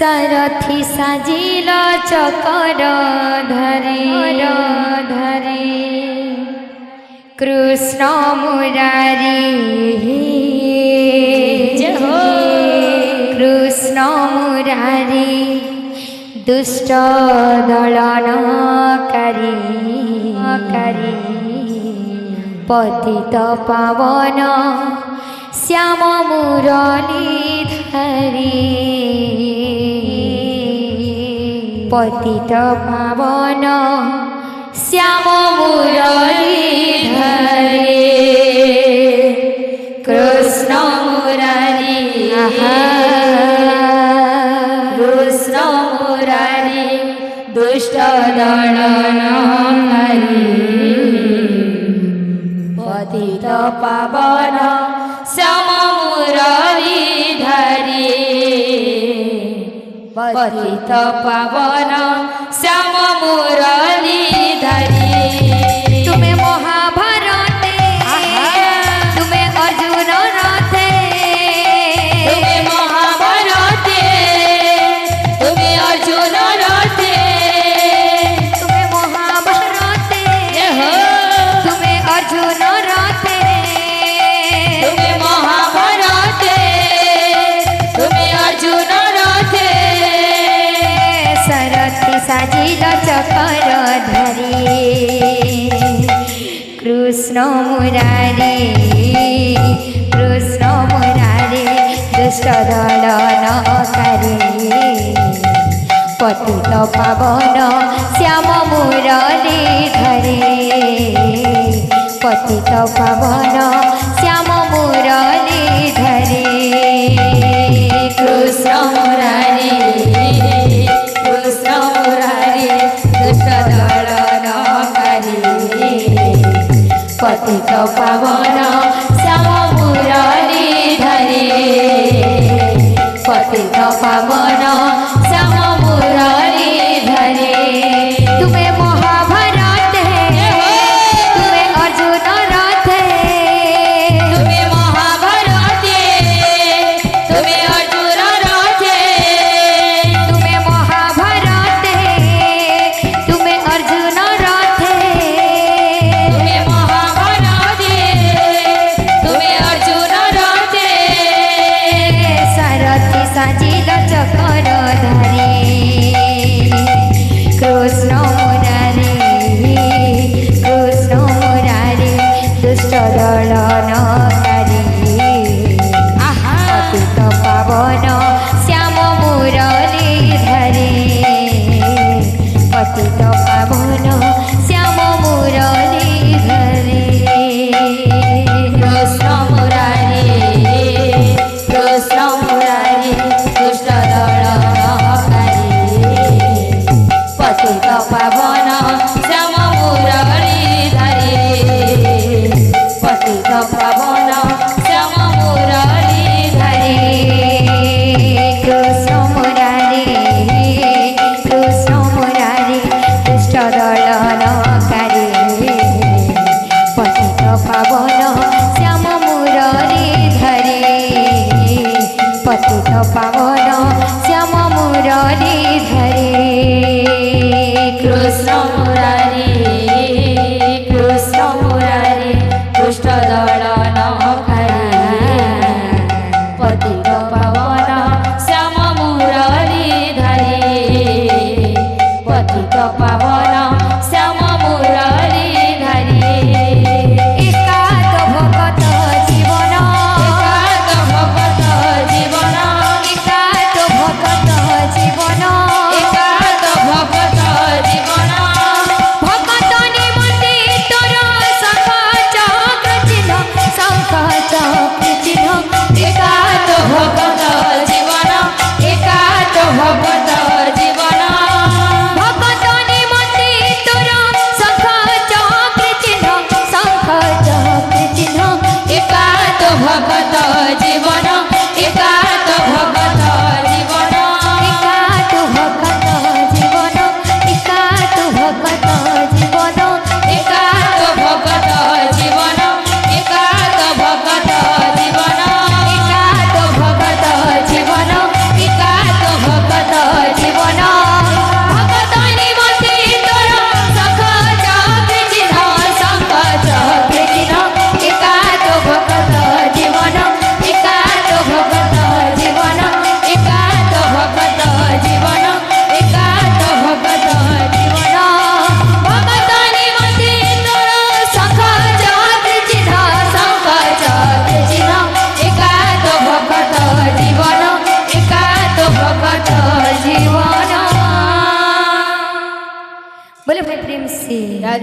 सारथी साजिल चकर धरे कृष्ण मुरारी कृष्ण मुरारी दुष्ट दलनकारी पतित पावन श्याम मुरलीधरी पतित पावन श्याम मुरलीधरी कृष्ण मुरारी कृष्ण मुरारी दुष्ट दलनकारी पतित पावन श्याम मुरलीधरी पतित पावन श्याम मुरलीधरी तुम्हें महाभारते तुम्हें अर्जुन रथे तुम्हें महाभारते तुम्हें अर्जुन रथे तुम्हें महाभारते तुम्हें अर्जुन रथे तुम्हें महाभारते तुम्हें अर्जुन रथे सारथी साजिल चकर धरी कृष्ण मुरारी कृष्ण मुरारी दुष्ट दलनकारी पतित पावन श्याम मुरलीधरी पतित पावन श्याम मुरलीधरी कृष्ण मुरारी कृष्ण मुरारी दुष्ट दलनकारी पतित पावन श्याम मुरलीधरी पतित पावन श्याम मुरलीधरी तुम्हें महाभारत तुम्हें अर्जुन रथ तुम्हें महाभारत तुम्हें अर्जुन रथ तुम्हें महाभारत तुम्हें अर्जुन रथ तुम्हें महाभारत तुम्हें अर्जुन रथ सारथी साजिल चकर धरी कृष्ण मुरारी कृष्ण मुरारी दुष्ट दलनकारी पतित पावन श्याम मुरलीधरी पतित पावन श्याम मुरलीधरी कृष्ण मुरारी कृष्ण मुरारी दुष्ट दलनकारी पतित पावन श्याम मुरलीधरी पतित पावन श्याम मुरलीधरी कृष्ण मुरारी कृष्ण मुरारी दुष्ट दलनकारी पतित पावन श्याम मुरलीधरी पतित पावन श्याम मुरलीधरी।